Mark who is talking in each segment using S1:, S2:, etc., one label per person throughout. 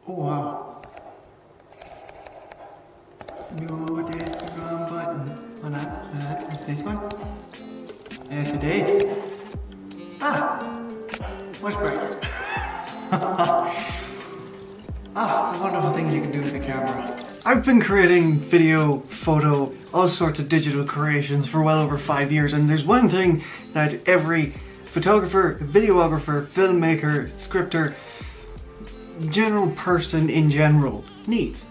S1: Oh wow. No, there's the wrong button. Oh no, it's this one? Yes it is. Ah! Much brighter. The wonderful things you can do with the camera. I've been creating video, photo, all sorts of digital creations for well over 5 years, and there's one thing that every photographer, videographer, filmmaker, scripter, general person in general needs.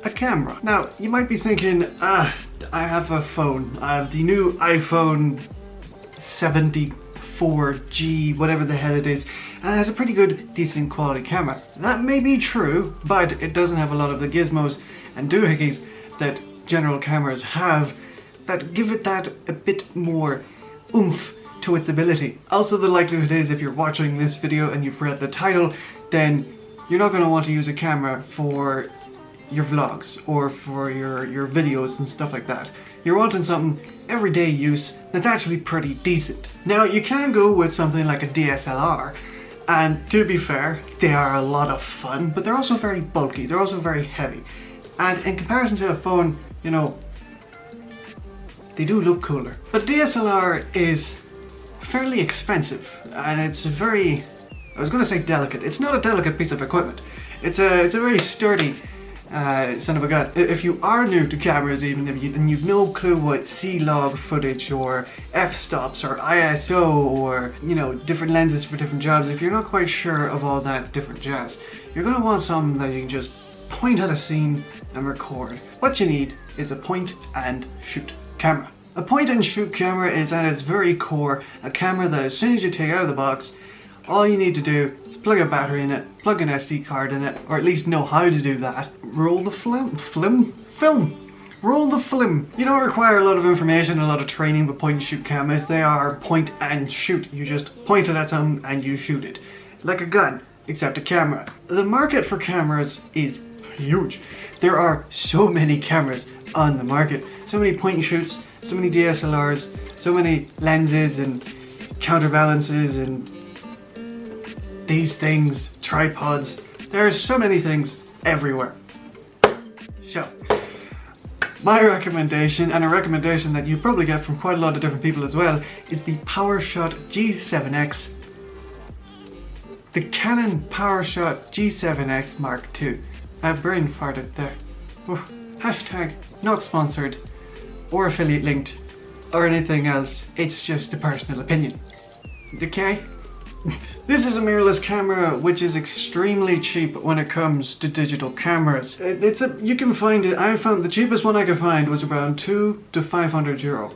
S1: A camera. Now, you might be thinking, I have a phone. I have the new iPhone 74G, whatever the hell it is, and it has a pretty good, decent quality camera. That may be true, but it doesn't have a lot of the gizmos and doohickeys that general cameras have that give it that a bit more oomph to its ability. Also, the likelihood is if you're watching this video and you've read the title, then you're not going to want to use a camera for your vlogs or for your videos and stuff like that. You're wanting something everyday use that's actually pretty decent. Now, you can go with something like a DSLR, and to be fair, they are a lot of fun, but they're also very bulky, they're also very heavy. And in comparison to a phone, you know, they do look cooler. But DSLR is fairly expensive, and it's very, I was going to say delicate. It's not a delicate piece of equipment. It's a very sturdy son of a gun. If you are new to cameras, even if and you've no clue what C-log footage or f-stops or ISO or, you know, different lenses for different jobs, if you're not quite sure of all that different jazz, you're going to want something that you can just point at a scene and record. What you need is a point and shoot camera. A point and shoot camera is at its very core a camera that as soon as you take out of the box, all you need to do is plug a battery in it, plug an SD card in it, or at least know how to do that. Roll the film. Roll the film. You don't require a lot of information, a lot of training with point and shoot cameras. They are point and shoot. You just point it at something and you shoot it. Like a gun, except a camera. The market for cameras is huge. There are so many cameras on the market. So many point and shoots, so many DSLRs, so many lenses and counterbalances and these things, tripods. There are so many things everywhere. So, my recommendation, and a recommendation that you probably get from quite a lot of different people as well, is the Powershot G7x. The Canon Powershot G7x Mark II. I brain farted there. Hashtag not sponsored or affiliate linked or anything else. It's just a personal opinion. Okay? This is a mirrorless camera which is extremely cheap when it comes to digital cameras. You can find it, I found the cheapest one I could find was around 200 to 500 euro.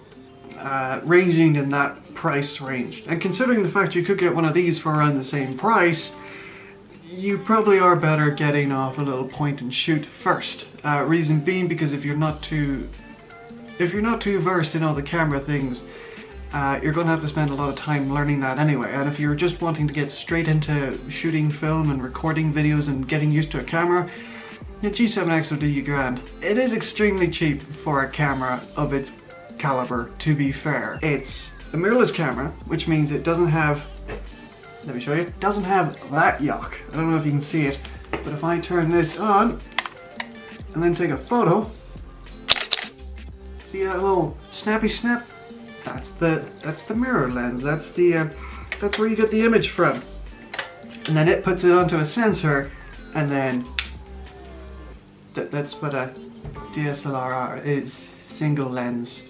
S1: Ranging in that price range. And considering the fact you could get one of these for around the same price, you probably are better getting off a little point and shoot first. Reason being because if you're not too versed in all the camera things, you're going to have to spend a lot of time learning that anyway. And if you're just wanting to get straight into shooting film and recording videos and getting used to a camera, the G7X will do you grand. It is extremely cheap for a camera of its caliber, to be fair. It's a mirrorless camera, which means it doesn't have, let me show you, it doesn't have that yuck. I don't know if you can see it, but if I turn this on and then take a photo, see that little snappy snap? That's the mirror lens. That's where you get the image from. And then it puts it onto a sensor, and then that's what a DSLR is, single lens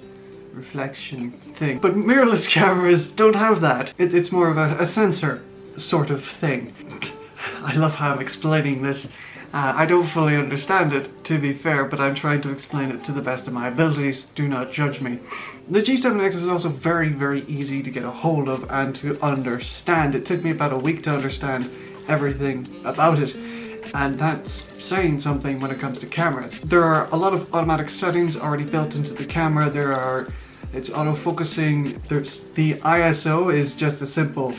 S1: reflection thing. But mirrorless cameras don't have that. It's more of a sensor sort of thing. I love how I'm explaining this. I don't fully understand it, to be fair, but I'm trying to explain it to the best of my abilities. Do not judge me. The G7X is also very, very easy to get a hold of and to understand. It took me about a week to understand everything about it, and that's saying something when it comes to cameras. There are a lot of automatic settings already built into the camera. It's auto-focusing. The ISO is just a simple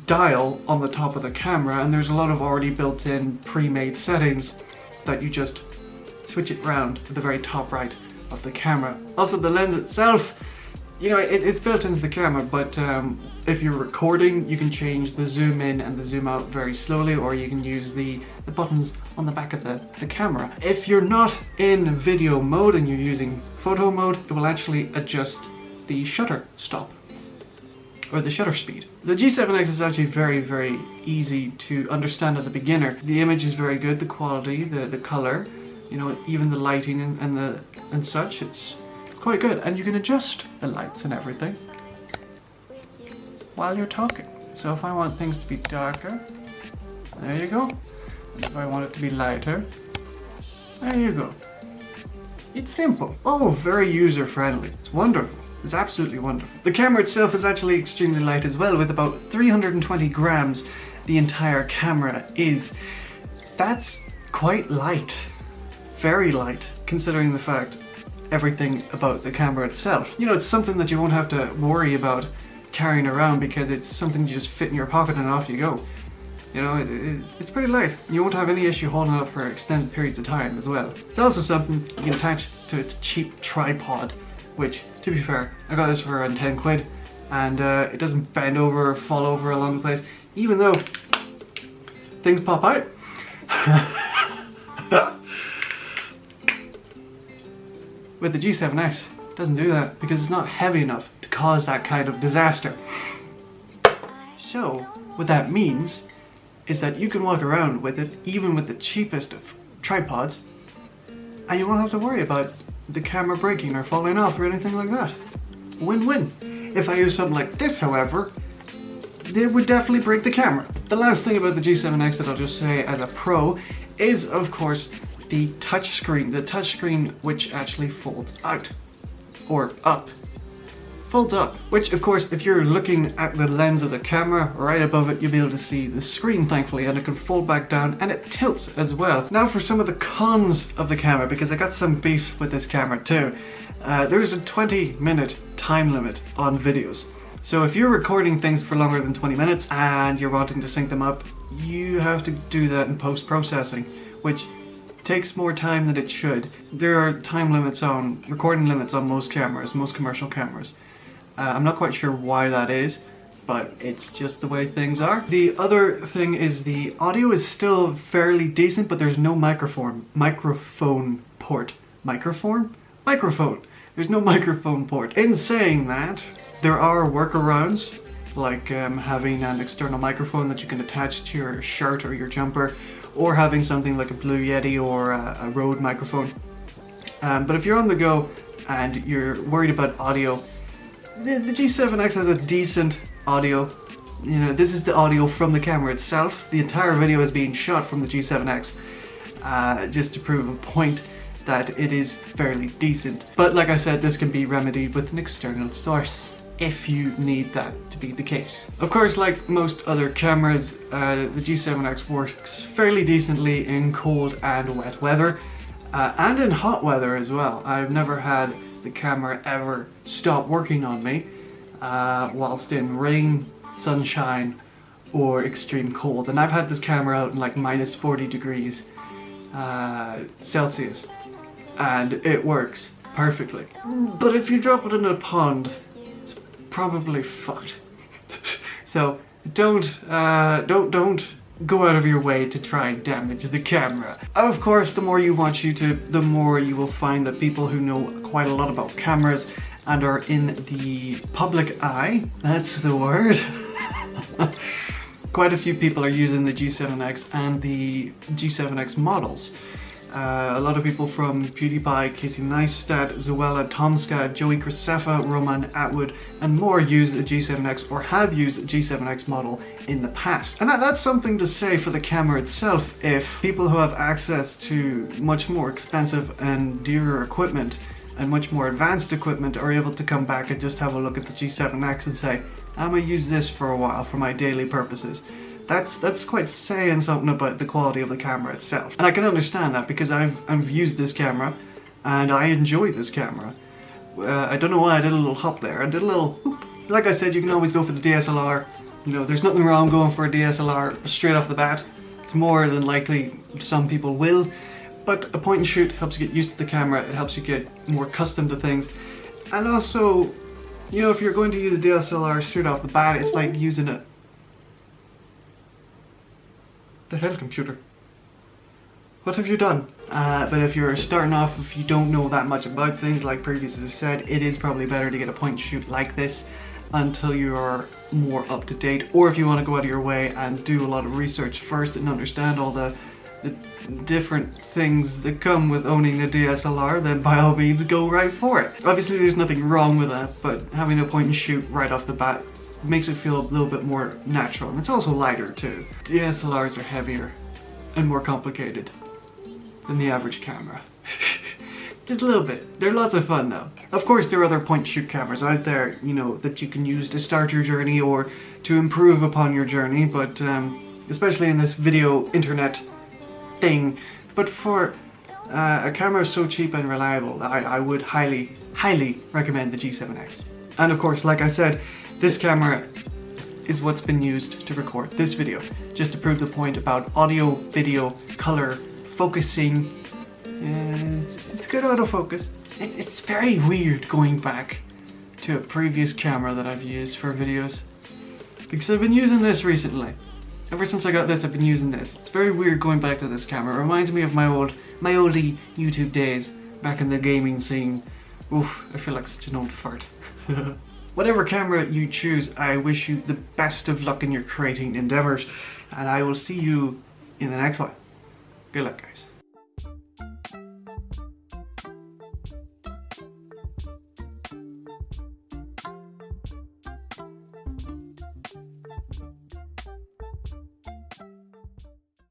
S1: dial on the top of the camera, and there's a lot of already built-in pre-made settings that you just switch it around at the very top right of the camera. Also, the lens itself, you know, it's built into the camera, but if you're recording, you can change the zoom in and the zoom out very slowly, or you can use the buttons on the back of the camera. If you're not in video mode and you're using photo mode, it will actually adjust the shutter stop, or the shutter speed. The G7X is actually very, very easy to understand as a beginner. The image is very good, the quality, the color, you know, even the lighting and such, it's quite good. And you can adjust the lights and everything while you're talking. So if I want things to be darker, there you go. And if I want it to be lighter, there you go. It's simple. Oh, very user friendly. It's wonderful. It's absolutely wonderful. The camera itself is actually extremely light as well, with about 320 grams the entire camera is. That's quite light. Very light, considering the fact everything about the camera itself. You know, it's something that you won't have to worry about carrying around, because it's something you just fit in your pocket and off you go. You know, it's pretty light. You won't have any issue holding it up for extended periods of time as well. It's also something you can attach to a cheap tripod, which, to be fair, I got this for around 10 quid, and it doesn't bend over or fall over along the place, even though things pop out. With the G7X, it doesn't do that, because it's not heavy enough to cause that kind of disaster. So, what that means is that you can walk around with it, even with the cheapest of tripods, and you won't have to worry about the camera breaking or falling off or anything like that. Win-win. If I use something like this, however, it would definitely break the camera. The last thing about the G7X that I'll just say as a pro is, of course, the touchscreen. The touchscreen which actually folds out, or up. Folds up, which of course, if you're looking at the lens of the camera, right above it, you'll be able to see the screen, thankfully, and it can fold back down, and it tilts as well. Now for some of the cons of the camera, because I got some beef with this camera too. There's a 20-minute time limit on videos. So if you're recording things for longer than 20 minutes and you're wanting to sync them up, you have to do that in post-processing, which takes more time than it should. There are time limits on, recording limits on most cameras, most commercial cameras. I'm not quite sure why that is, but it's just the way things are. The other thing is the audio is still fairly decent, but there's no microphone port. Microphone. There's no microphone port. In saying that, there are workarounds, like having an external microphone that you can attach to your shirt or your jumper, or having something like a Blue Yeti or a Rode microphone. But if you're on the go and you're worried about audio, the G7X has a decent audio. You know, this is the audio from the camera itself. The entire video is being shot from the G7X, just to prove a point that it is fairly decent. But like I said, this can be remedied with an external source if you need that to be the case. Of course, like most other cameras, the G7X works fairly decently in cold and wet weather, and in hot weather as well. I've never had the camera ever stop working on me whilst in rain, sunshine, or extreme cold. And I've had this camera out in like minus 40 degrees Celsius, and it works perfectly. But if you drop it in a pond, it's probably fucked. So don't go out of your way to try and damage the camera. Of course, the more you watch YouTube, the more you will find that people who know quite a lot about cameras and are in the public eye, that's the word, quite a few people are using the G7X and the G7X models. A lot of people from PewDiePie, Casey Neistat, Zoella Tomska, Joey Graceffa, Roman Atwood, and more use the G7X or have used the G7X model in the past. And that's something to say for the camera itself. If people who have access to much more expensive and dearer equipment and much more advanced equipment are able to come back and just have a look at the G7X and say, I'm gonna use this for a while for my daily purposes. That's quite saying something about the quality of the camera itself. And I can understand that because I've used this camera and I enjoy this camera. I don't know why I did a little hop there. I did a little whoop. Like I said, you can always go for the DSLR. You know, there's nothing wrong going for a DSLR straight off the bat. It's more than likely some people will. But a point and shoot helps you get used to the camera. It helps you get more accustomed to things. And also, You know, if you're going to use a DSLR straight off the bat, it's like using a... The hell, computer? What have you done? But if you're starting off, if you don't know that much about things, like previously said, it is probably better to get a point and shoot like this until you are more up to date, or if you want to go out of your way and do a lot of research first and understand all the different things that come with owning a DSLR, then by all means go right for it. Obviously there's nothing wrong with that, but having a point and shoot right off the bat makes it feel a little bit more natural, and it's also lighter too. DSLRs are heavier and more complicated than the average camera. Just a little bit. They're lots of fun though. Of course there are other point and shoot cameras out there, you know, that you can use to start your journey or to improve upon your journey, but especially in this video internet thing. But for a camera so cheap and reliable, I would highly recommend the G7X. And of course, like I said, this camera is what's been used to record this video, just to prove the point about audio, video, color, focusing. It's good autofocus. It's very weird going back to a previous camera that I've used for videos, because I've been using this recently. Ever since I got this, I've been using this. It's very weird going back to this camera. It reminds me of my oldie YouTube days back in the gaming scene. Oof, I feel like such an old fart. Whatever camera you choose, I wish you the best of luck in your creating endeavors, and I will see you in the next one. Good luck, guys.